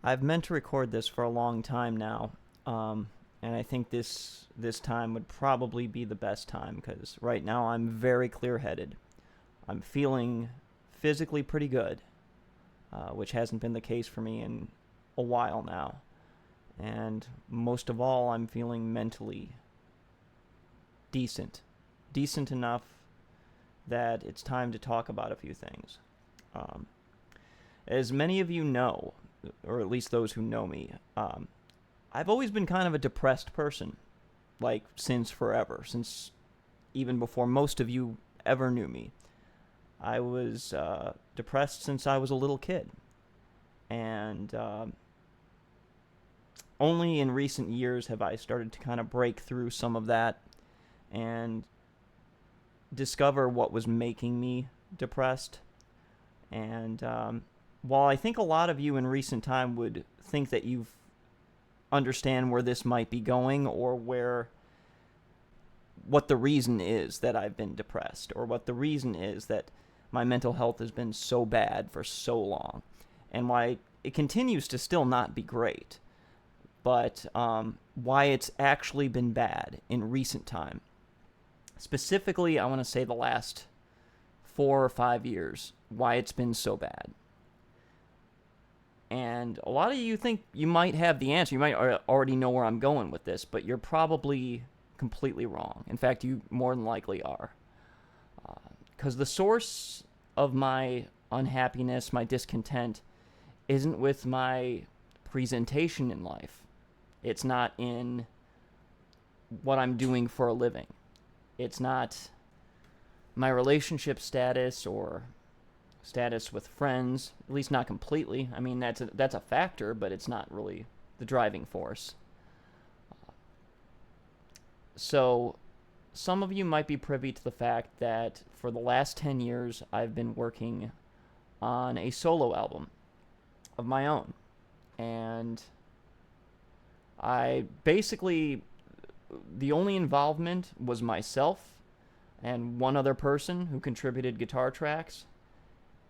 I've meant to record this for a long time now, and I think this time would probably be the best time because right now I'm very clear-headed. I'm feeling physically pretty good, which hasn't been the case for me in a while now. And most of all, I'm feeling mentally decent. Decent enough that it's time to talk about a few things. Um, as many of you know, or at least those who know me, I've always been kind of a depressed person, like since forever, since even before most of you ever knew me. I was depressed since I was a little kid, and only in recent years have I started to kind of break through some of that and discover what was making me depressed. And while I think a lot of you in recent time would think that you understand where this might be going or what the reason is that I've been depressed or what the reason is that my mental health has been so bad for so long and why it continues to still not be great, but why it's actually been bad in recent time. Specifically, I want to say the last 4 or 5 years, why it's been so bad. And a lot of you think you might have the answer. You might already know where I'm going with this, but you're probably completely wrong. In fact, you more than likely are. Because the source of my unhappiness, my discontent, isn't with my presentation in life. It's not in what I'm doing for a living. It's not my relationship status or status with friends, at least not completely. I mean, that's a factor, but it's not really the driving force. So, some of you might be privy to the fact that for the last 10 years, I've been working on a solo album of my own. And I basically, the only involvement was myself and one other person who contributed guitar tracks,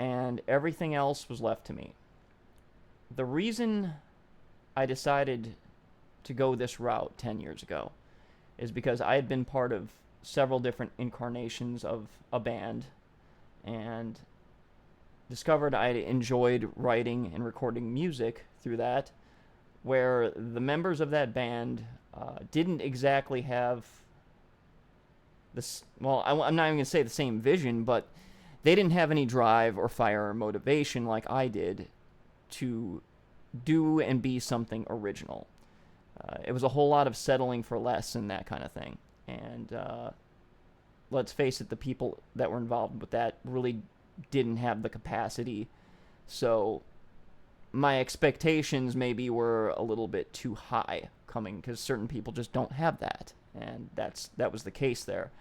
and everything else was left to me. The reason I decided to go this route 10 years ago is because I had been part of several different incarnations of a band and discovered I enjoyed writing and recording music through that, where the members of that band didn't exactly have this. Well, I'm not even going to say the same vision, but they didn't have any drive or fire or motivation like I did to do and be something original. It was a whole lot of settling for less and that kind of thing. And let's face it, the people that were involved with that really didn't have the capacity. So my expectations maybe were a little bit too high coming, because certain people just don't have that. And that was the case there.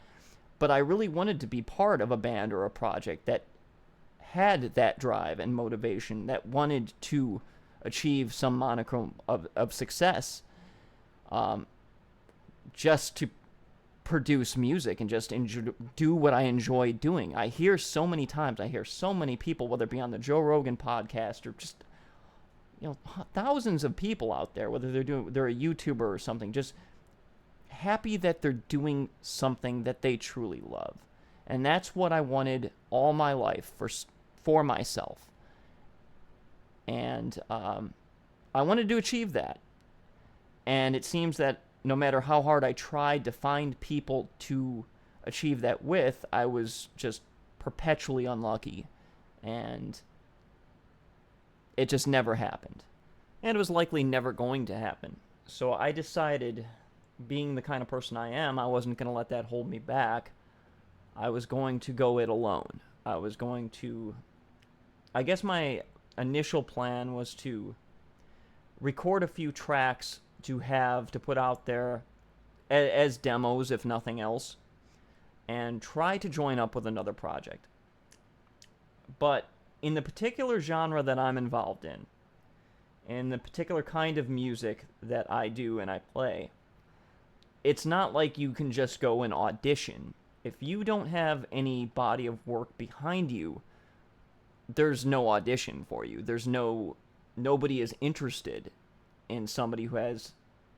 But I really wanted to be part of a band or a project that had that drive and motivation, that wanted to achieve some monicum of success, just to produce music and just do what I enjoy doing. I hear so many people, whether it be on the Joe Rogan podcast or just thousands of people out there, whether they're a YouTuber or something, just happy that they're doing something that they truly love. And that's what I wanted all my life for myself. And I wanted to achieve that. And it seems that no matter how hard I tried to find people to achieve that with, I was just perpetually unlucky. And it just never happened. And it was likely never going to happen. So I decided, being the kind of person I am, I wasn't going to let that hold me back. I was going to go it alone. I guess my initial plan was to record a few tracks to put out there as demos, if nothing else, and try to join up with another project. But in the particular genre that I'm involved in the particular kind of music that I do and I play, it's not like you can just go and audition. If you don't have any body of work behind you, there's no audition for you. There's no nobody is interested in somebody who has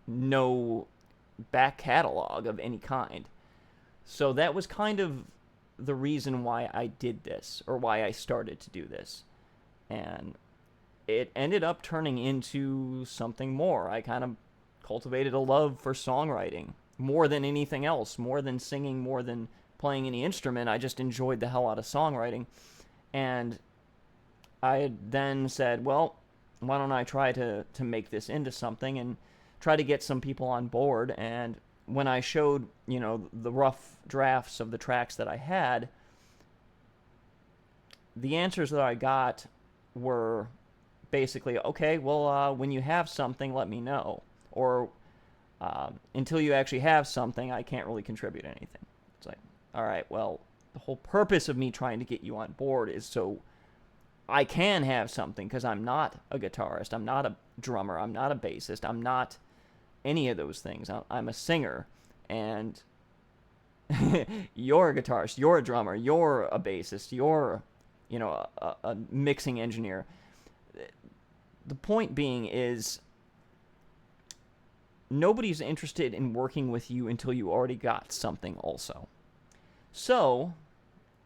no back catalog of any kind. So that was kind of the reason why I did this, or why I started to do this. And it ended up turning into something more. I kind of cultivated a love for songwriting more than anything else, more than singing, more than playing any instrument. I just enjoyed the hell out of songwriting. And I then said, well, why don't I try to make this into something and try to get some people on board. And when I showed, the rough drafts of the tracks that I had, the answers that I got were basically, okay, well, when you have something, let me know. Or until you actually have something, I can't really contribute anything. It's like, all right, well, the whole purpose of me trying to get you on board is so I can have something, because I'm not a guitarist, I'm not a drummer, I'm not a bassist, I'm not any of those things. I'm a singer, and you're a guitarist, you're a drummer, you're a bassist, you're, a mixing engineer. The point being is, nobody's interested in working with you until you already got something also. So,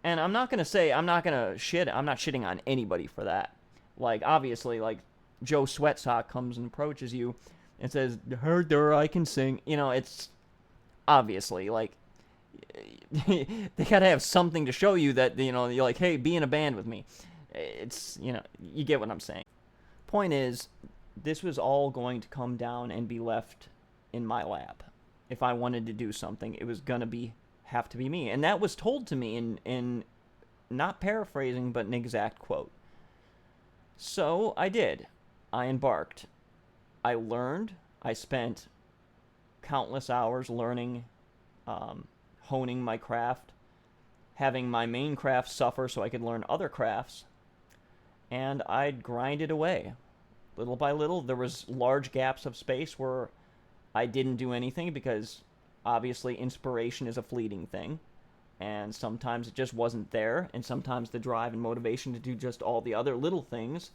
and I'm not shitting on anybody for that. Like, obviously, like, Joe Sweatsock comes and approaches you and says, heard there, I can sing. It's obviously, like, they gotta have something to show you that, you're like, hey, be in a band with me. It's, you get what I'm saying. Point is, this was all going to come down and be left in my lap. If I wanted to do something, it was gonna have to be me. And that was told to me in not paraphrasing, but an exact quote. So I did. I embarked. I learned. I spent countless hours learning, honing my craft, having my main craft suffer so I could learn other crafts, and I'd grind it away. Little by little, there was large gaps of space where I didn't do anything, because obviously inspiration is a fleeting thing, and sometimes it just wasn't there, and sometimes the drive and motivation to do just all the other little things,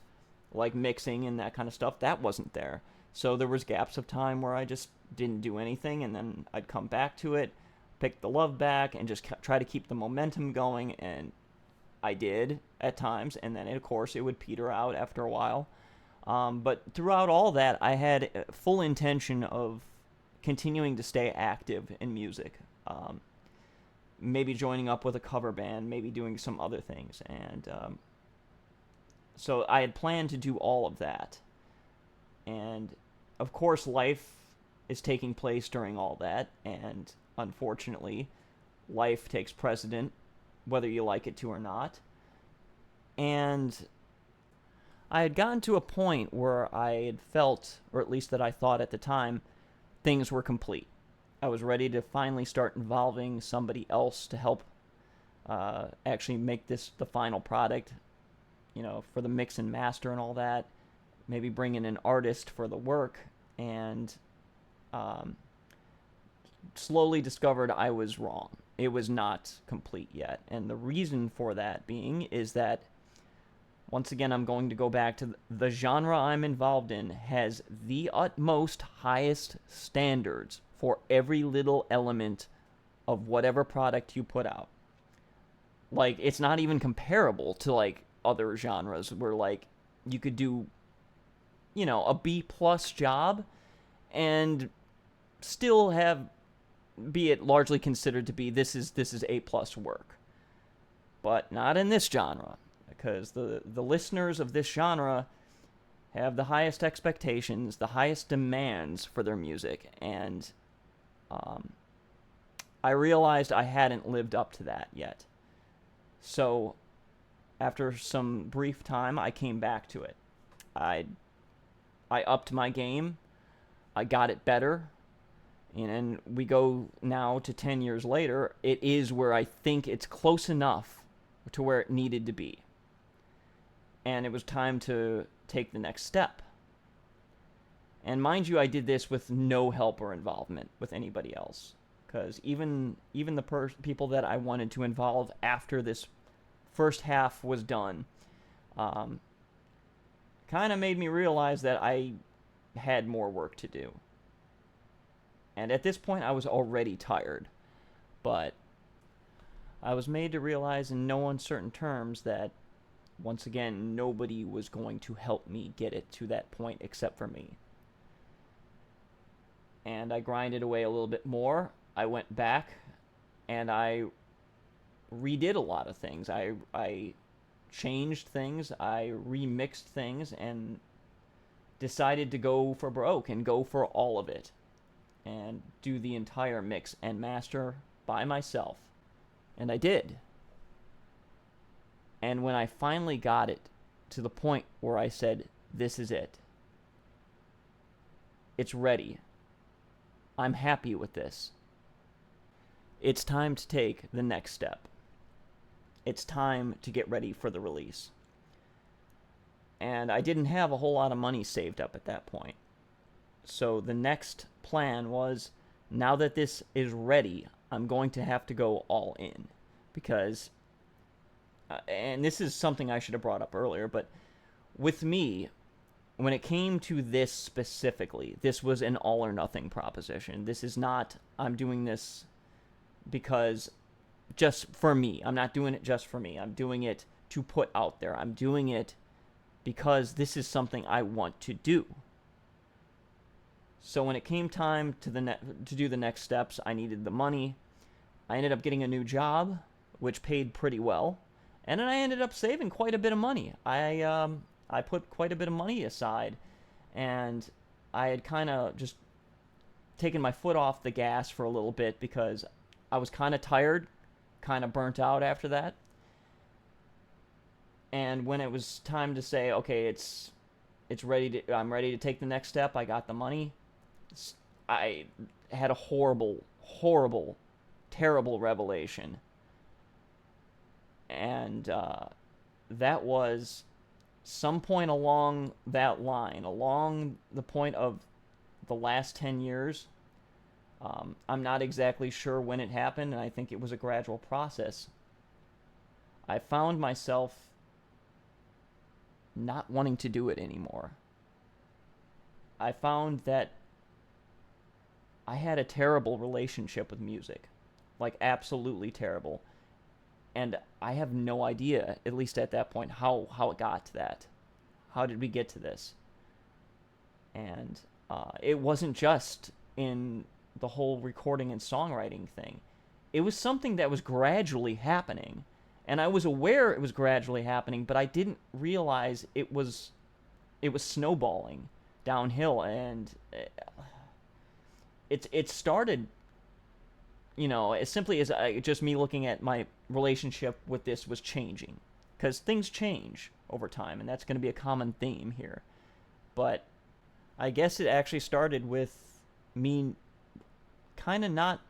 like mixing and that kind of stuff, that wasn't there. So there was gaps of time where I just didn't do anything, and then I'd come back to it, pick the love back, and just try to keep the momentum going, and I did at times, and then of course it would peter out after a while. But throughout all that, I had full intention of continuing to stay active in music. Maybe joining up with a cover band, maybe doing some other things. And so I had planned to do all of that. And of course, life is taking place during all that. And unfortunately, life takes precedent, whether you like it to or not. And I had gotten to a point where I had felt, or at least that I thought at the time, things were complete. I was ready to finally start involving somebody else to help actually make this the final product, for the mix and master and all that. Maybe bring in an artist for the work, and slowly discovered I was wrong. It was not complete yet. And the reason for that being is that, once again, I'm going to go back to the genre I'm involved in has the utmost highest standards for every little element of whatever product you put out. Like, it's not even comparable to, like, other genres where, like, you could do, a B-plus job and still be it largely considered to be this is A-plus work. But not in this genre, because the listeners of this genre have the highest expectations, the highest demands for their music, and I realized I hadn't lived up to that yet. So, after some brief time, I came back to it. I upped my game, I got it better, and we go now to 10 years later, it is where I think it's close enough to where it needed to be. And it was time to take the next step. And mind you, I did this with no help or involvement with anybody else. Because even the people that I wanted to involve after this first half was done, kind kind of made me realize that I had more work to do. And at this point, I was already tired. But I was made to realize in no uncertain terms that, once again, nobody was going to help me get it to that point except for me. And I grinded away a little bit more. I went back and I redid a lot of things. I changed things, I remixed things, and decided to go for broke and go for all of it and do the entire mix and master by myself. And I did. And when I finally got it to the point where I said, this is it, it's ready, I'm happy with this, it's time to take the next step. It's time to get ready for the release. And I didn't have a whole lot of money saved up at that point. So the next plan was, now that this is ready, I'm going to have to go all in. Because, and this is something I should have brought up earlier, but with me, when it came to this specifically, this was an all or nothing proposition. This is not, I'm doing this because just for me. I'm not doing it just for me. I'm doing it to put out there. I'm doing it because this is something I want to do. So when it came time to do the next steps, I needed the money. I ended up getting a new job, which paid pretty well, and then I ended up saving quite a bit of money. I put quite a bit of money aside, and I had kind of just taken my foot off the gas for a little bit because I was kind of tired, kind of burnt out after that. And when it was time to say, okay, it's ready to, I'm ready to take the next step, I got the money. I had a horrible, terrible revelation. And that was some point along that line, along the point of the last 10 years. I'm not exactly sure when it happened, and I think it was a gradual process. I found myself not wanting to do it anymore. I found that I had a terrible relationship with music. Like, absolutely terrible. And I have no idea, at least at that point, how it got to that. How did we get to this? And it wasn't just in the whole recording and songwriting thing. It was something that was gradually happening. And I was aware it was gradually happening, but I didn't realize it was snowballing downhill. And it started, as simply as just me looking at my relationship with this was changing. Because things change over time, and that's going to be a common theme here. But I guess it actually started with me kind of not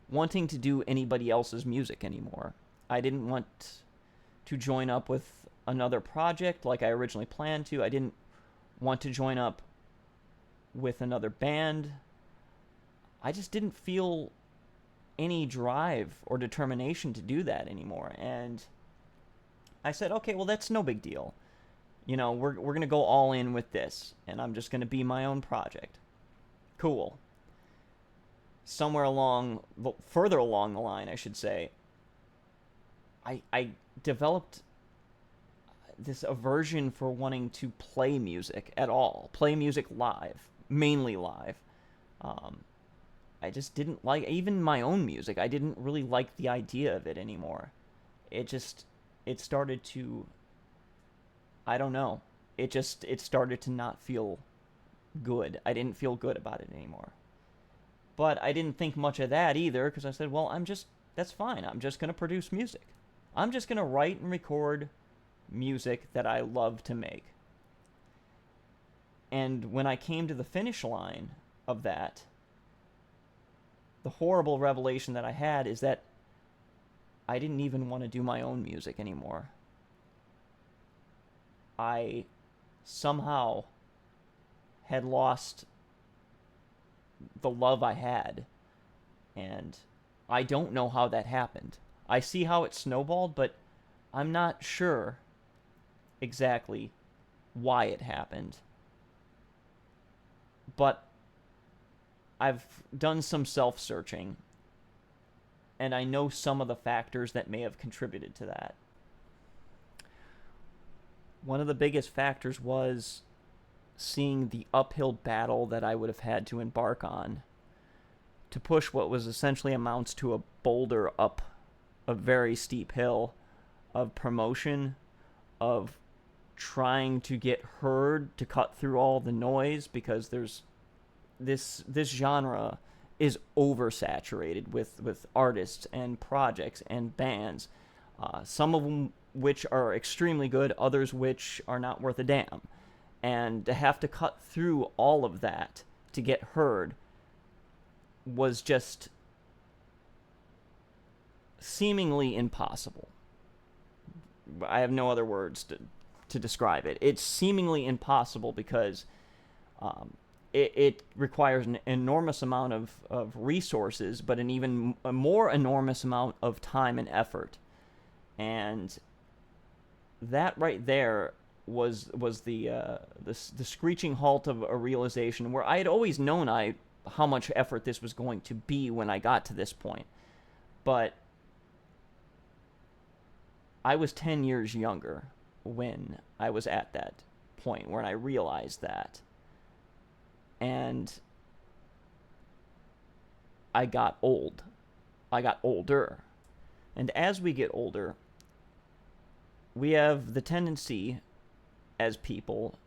wanting to do anybody else's music anymore. I didn't want to join up with another project like I originally planned to. I didn't want to join up with another band. I just didn't feel any drive or determination to do that anymore. And I said, okay, well, that's no big deal. We're going to go all in with this, and I'm just going to be my own project. Cool. Further along the line, I should say, I developed this aversion for wanting to play music at all. Play music live. Mainly live. I just didn't like, even my own music, I didn't really like the idea of it anymore. It started to, I don't know. It started to not feel good. I didn't feel good about it anymore. But I didn't think much of that either, because I said, well, that's fine. I'm just going to produce music. I'm just going to write and record music that I love to make. And when I came to the finish line of that, the horrible revelation that I had is that I didn't even want to do my own music anymore. I somehow had lost the love I had, and I don't know how that happened. I see how it snowballed, but I'm not sure exactly why it happened. But I've done some self-searching, and I know some of the factors that may have contributed to that. One of the biggest factors was seeing the uphill battle that I would have had to embark on to push what was essentially amounts to a boulder up a very steep hill of promotion, of trying to get heard to cut through all the noise, because there's this genre is oversaturated with artists and projects and bands, some of them which are extremely good, others which are not worth a damn. And to have to cut through all of that to get heard was just seemingly impossible. I have no other words to describe it. It's seemingly impossible because it requires an enormous amount of resources, but an even more enormous amount of time and effort. And that right there was the screeching halt of a realization where I had always known how much effort this was going to be when I got to this point. But I was 10 years younger when I was at that point, when I realized that. And I got old. I got older. And as we get older, we have the tendency as people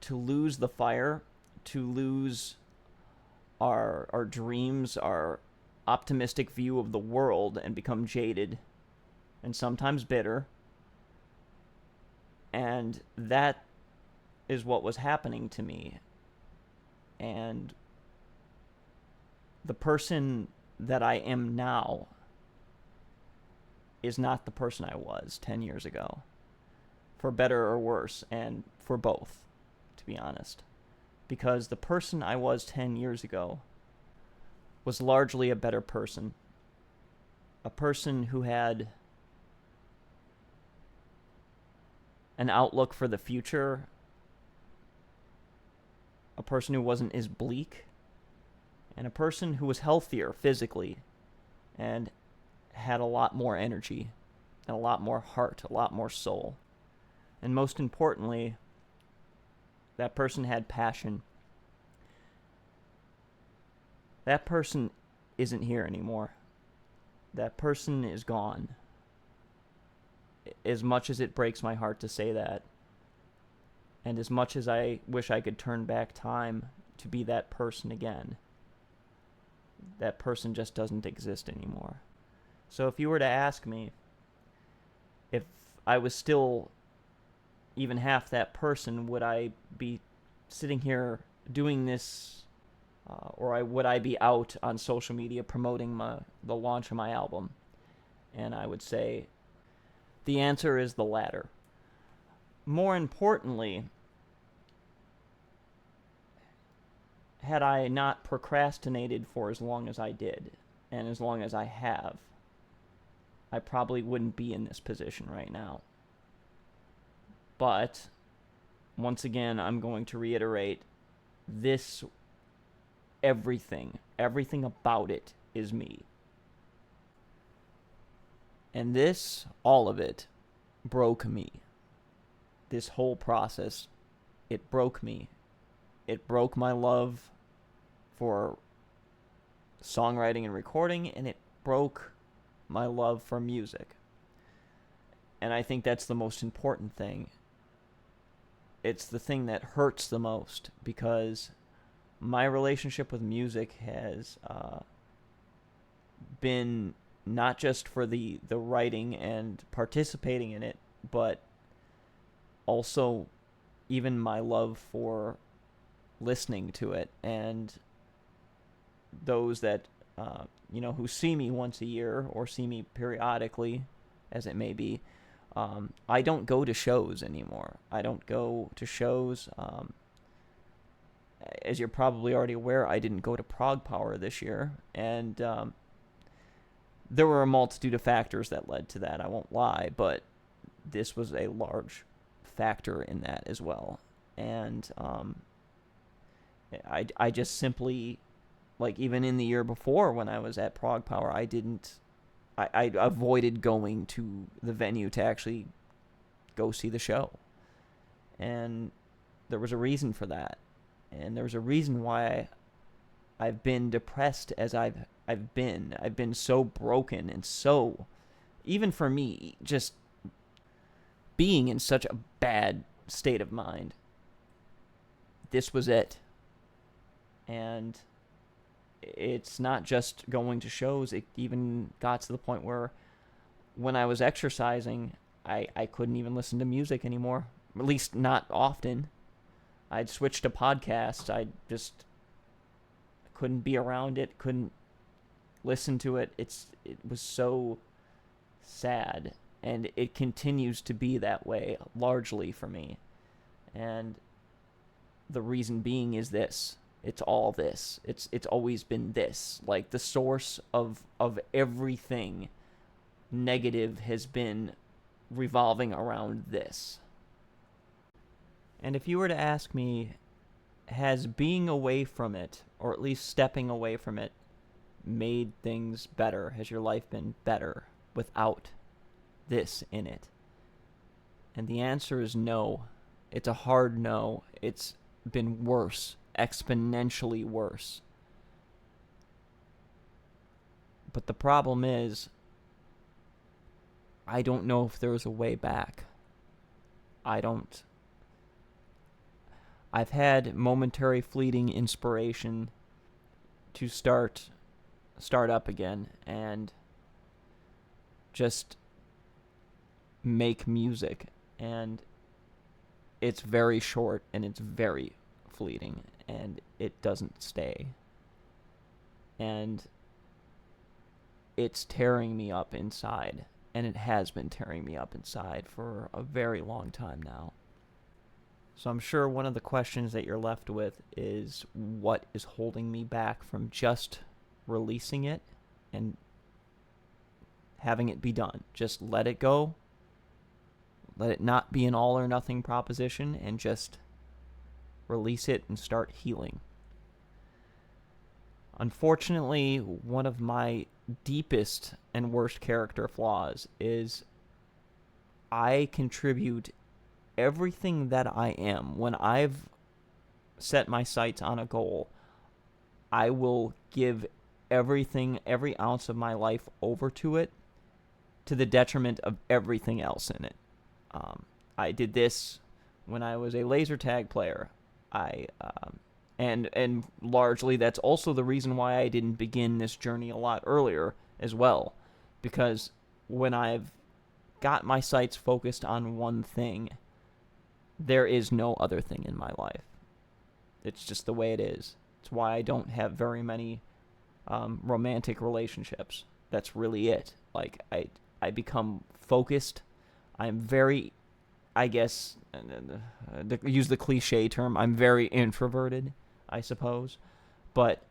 to lose the fire, to lose our dreams, our optimistic view of the world, and become jaded and sometimes bitter. And that is what was happening to me. And the person that I am now is not the person I was 10 years ago. For better or worse, and for both, to be honest. Because the person I was 10 years ago was largely a better person. A person who had an outlook for the future. A person who wasn't as bleak. And a person who was healthier physically and had a lot more energy and a lot more heart, a lot more soul. And most importantly, that person had passion. That person isn't here anymore. That person is gone. As much as it breaks my heart to say that, and as much as I wish I could turn back time to be that person again, that person just doesn't exist anymore. So if you were to ask me if I was still even half that person, would I be sitting here doing this, or would I be out on social media promoting the launch of my album? And I would say the answer is the latter. More importantly, had I not procrastinated for as long as I did, and as long as I have, I probably wouldn't be in this position right now. But, once again, I'm going to reiterate, everything about it is me. And this, all of it, broke me. This whole process, it broke me. It broke my love for songwriting and recording, and it broke my love for music. And I think that's the most important thing. It's the thing that hurts the most, because my relationship with music has been not just for the writing and participating in it, but also even my love for listening to it. And those that who see me once a year or see me periodically, as it may be, I don't go to shows anymore. I don't go to shows. As you're probably already aware, I didn't go to Prague Power this year, and there were a multitude of factors that led to that, I won't lie, but this was a large factor in that as well. And I just simply, like, even in the year before when I was at Prague Power, I avoided going to the venue to actually go see the show. And there was a reason for that. And there was a reason why I've been depressed as I've been. I've been so broken and so, even for me, just being in such a bad state of mind. This was it. And it's not just going to shows. It even got to the point where when I was exercising, I couldn't even listen to music anymore. At least not often. I'd switch to podcasts. I just couldn't be around it, couldn't listen to it. It was so sad, and it continues to be that way largely for me. And the reason being is this. It's all this. It's always been this. Like, the source of everything negative has been revolving around this. And if you were to ask me, has being away from it, or at least stepping away from it, made things better? Has your life been better without this in it? And the answer is no. It's a hard no. It's been worse, exponentially worse. But the problem is, I don't know if there's a way back. I've had momentary fleeting inspiration to start up again and just make music, and it's very short and it's very fleeting and it doesn't stay, and it's tearing me up inside, and it has been tearing me up inside for a very long time now. So I'm sure one of the questions that you're left with is, what is holding me back from just releasing it and having it be done? Just let it go. Let it not be an all or nothing proposition, and just release it and start healing. Unfortunately, one of my deepest and worst character flaws is I contribute everything that I am. When I've set my sights on a goal, I will give everything, every ounce of my life over to it, to the detriment of everything else in it. I did this when I was a laser tag player. And largely that's also the reason why I didn't begin this journey a lot earlier as well, because when I've got my sights focused on one thing, there is no other thing in my life. It's just the way it is. It's why I don't have very many romantic relationships. That's really it. Like, I become focused. I'm very, I guess, use the cliche term, I'm very introverted, I suppose. But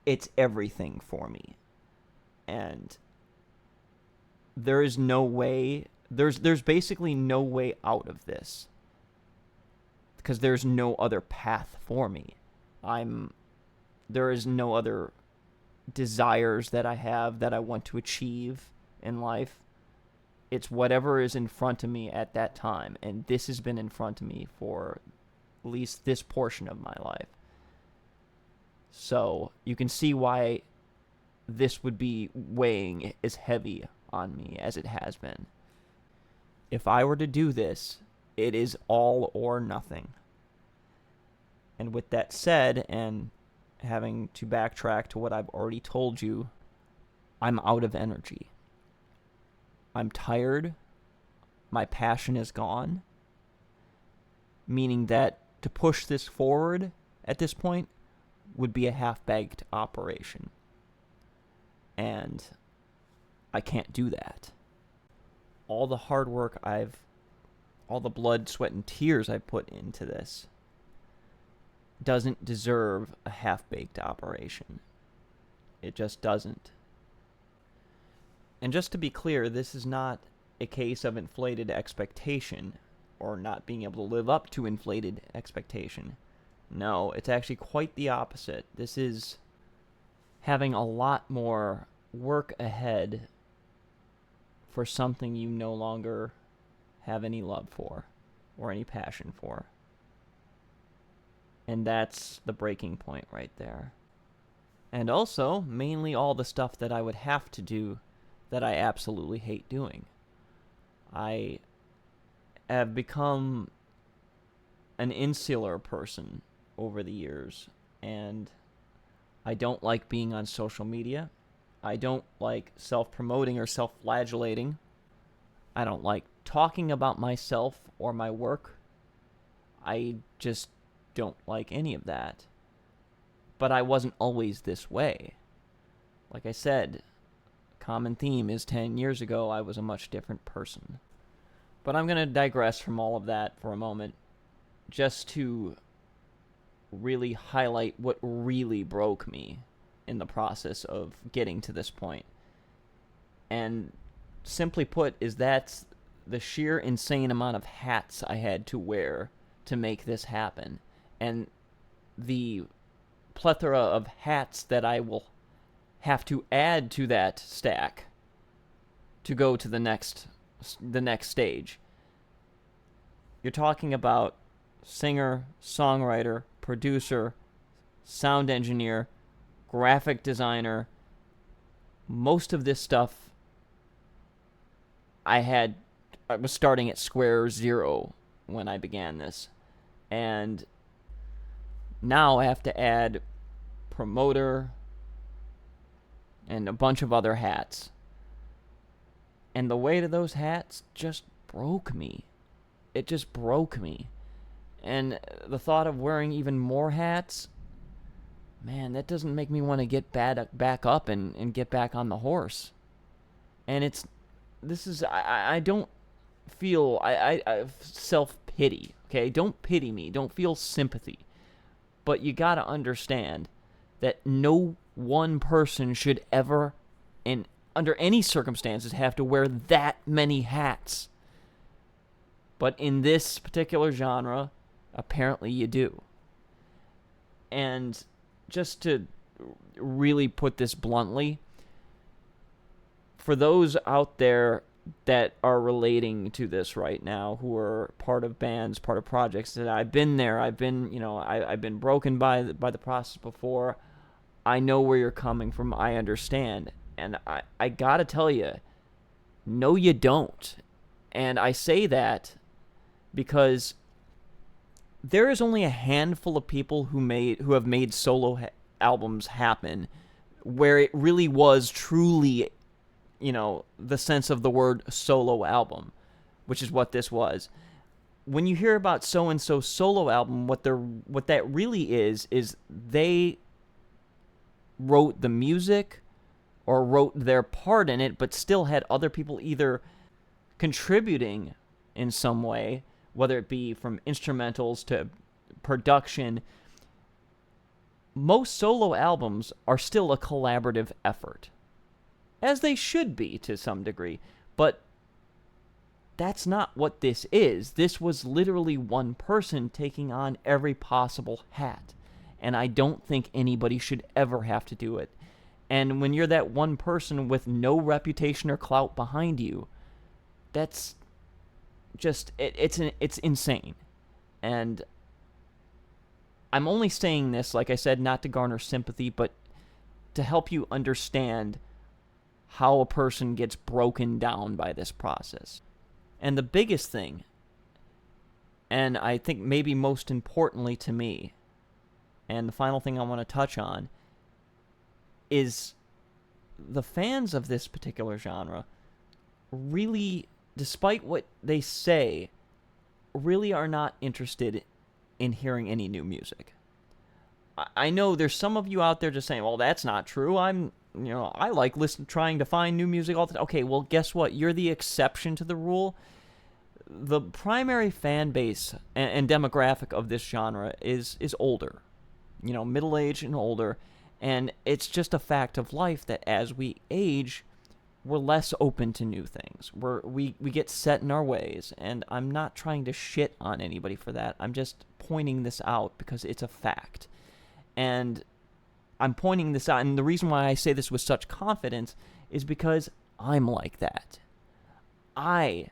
it's everything for me. And there is no way, there's basically no way out of this, because there's no other path for me. There is no other desires that I have that I want to achieve in life. It's whatever is in front of me at that time, and this has been in front of me for at least this portion of my life. So you can see why this would be weighing as heavy on me as it has been. If I were to do this, it is all or nothing. And with that said, and having to backtrack to what I've already told you, I'm out of energy. I'm tired. My passion is gone. Meaning that to push this forward at this point would be a half-baked operation. And I can't do that. All the hard work all the blood, sweat, and tears I put into this doesn't deserve a half-baked operation. It just doesn't. And just to be clear, this is not a case of inflated expectation or not being able to live up to inflated expectation. No, it's actually quite the opposite. This is having a lot more work ahead for something you no longer have any love for or any passion for. And that's the breaking point right there. And also, mainly all the stuff that I would have to do that I absolutely hate doing. I have become an insular person over the years, and I don't like being on social media. I don't like self-promoting or self-flagellating. I don't like talking about myself or my work. I just don't like any of that. But I wasn't always this way. Like I said, common theme is 10 years ago I was a much different person. But I'm going to digress from all of that for a moment, just to really highlight what really broke me in the process of getting to this point. And simply put, is that's the sheer insane amount of hats I had to wear to make this happen. And the plethora of hats that I will have to add to that stack to go to the next stage. You're talking about singer, songwriter, producer, sound engineer, graphic designer. Most of this stuff I was starting at square zero when I began this. And now I have to add promoter and a bunch of other hats. And the weight of those hats just broke me. It just broke me. And the thought of wearing even more hats, man, that doesn't make me want to get back up and get back on the horse. And I don't feel, I self-pity, okay? Don't pity me. Don't feel sympathy. But you gotta understand that no one person should ever, under any circumstances, have to wear that many hats. But in this particular genre, apparently you do. And just to really put this bluntly, for those out there that are relating to this right now, who are part of bands, part of projects, that I've been there, I've been broken by the process before. I know where you're coming from. I understand. And I gotta tell you, no, you don't. And I say that because there is only a handful of people who have made solo albums happen where it really was truly, the sense of the word solo album, which is what this was. When you hear about so-and-so solo album, what that really is they wrote the music or wrote their part in it, but still had other people either contributing in some way, whether it be from instrumentals to production. Most solo albums are still a collaborative effort, as they should be to some degree, but that's not what this is. This was literally one person taking on every possible hat, and I don't think anybody should ever have to do it. And when you're that one person with no reputation or clout behind you, that's just, it's insane. And I'm only saying this, like I said, not to garner sympathy, but to help you understand how a person gets broken down by this process. And the biggest thing, and I think maybe most importantly to me, and the final thing I want to touch on, is the fans of this particular genre really, despite what they say, really are not interested in hearing any new music. I know there's some of you out there just saying, well, that's not true. I like trying to find new music all the time. Okay, well, guess what? You're the exception to the rule. The primary fan base and demographic of this genre is older. Middle-aged and older. And it's just a fact of life that as we age, we're less open to new things. We get set in our ways, and I'm not trying to shit on anybody for that. I'm just pointing this out because it's a fact. And I'm pointing this out, and the reason why I say this with such confidence is because I'm like that. I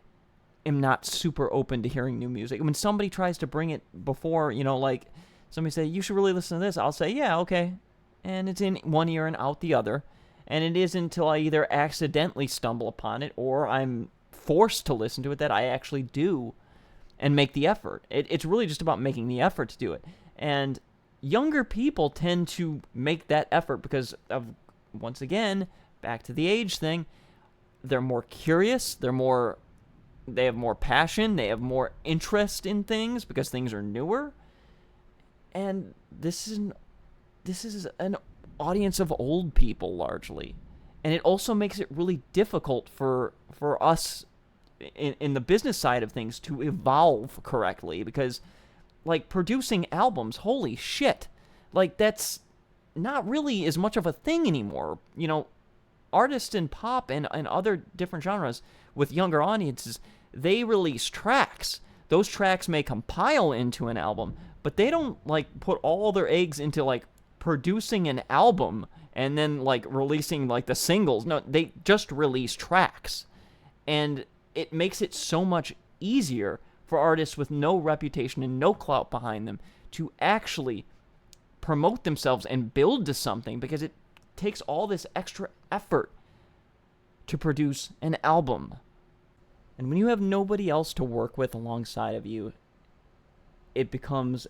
am not super open to hearing new music. When somebody tries to bring it before, like somebody say, you should really listen to this, I'll say, yeah, okay. And it's in one ear and out the other. And it isn't until I either accidentally stumble upon it or I'm forced to listen to it that I actually do and make the effort. It's really just about making the effort to do it. And younger people tend to make that effort because of, once again, back to the age thing, they're more curious, they have more passion, they have more interest in things because things are newer. And this is an audience of old people largely. And it also makes it really difficult for us in the business side of things to evolve correctly because, like, producing albums, holy shit, like, that's not really as much of a thing anymore. Artists in pop and other different genres with younger audiences, they release tracks. Those tracks may compile into an album, but they don't, like, put all their eggs into, like, producing an album and then, like, releasing, like, the singles. No, they just release tracks. And it makes it so much easier for artists with no reputation and no clout behind them to actually promote themselves and build to something because it takes all this extra effort to produce an album. And when you have nobody else to work with alongside of you, it becomes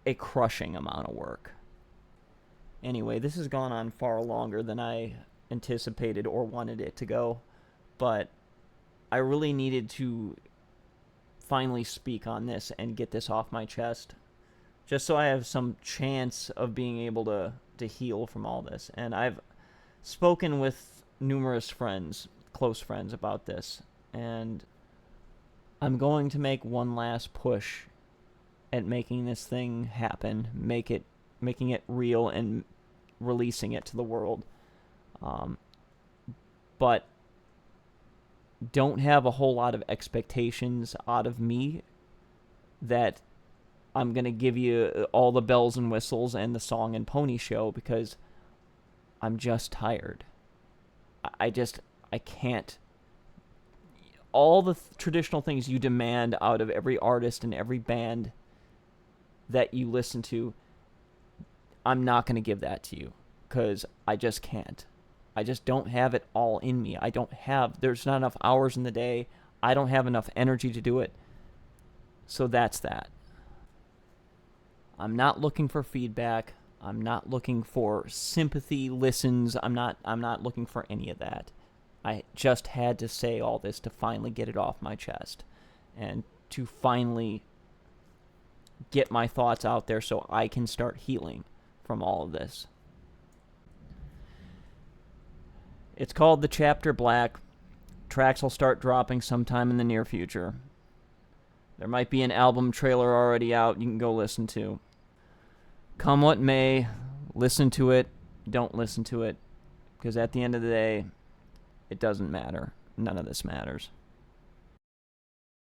a crushing amount of work. Anyway, this has gone on far longer than I anticipated or wanted it to go, but I really needed to finally speak on this and get this off my chest, just so I have some chance of being able to heal from all this. And I've spoken with numerous friends, close friends, about this, and I'm going to make one last push at making this thing happen, making it real and releasing it to the world. But don't have a whole lot of expectations out of me that I'm going to give you all the bells and whistles and the song and pony show, because I'm just tired. I can't. All the traditional things you demand out of every artist and every band that you listen to, I'm not going to give that to you because I just can't. I just don't have it all in me. There's not enough hours in the day. I don't have enough energy to do it. So that's that. I'm not looking for feedback. I'm not looking for sympathy, listens. I'm not looking for any of that. I just had to say all this to finally get it off my chest and to finally get my thoughts out there so I can start healing from all of this. It's called The Chapter Black. Tracks will start dropping sometime in the near future. There might be an album trailer already out you can go listen to. Come what may, listen to it, don't listen to it, because at the end of the day, it doesn't matter. None of this matters.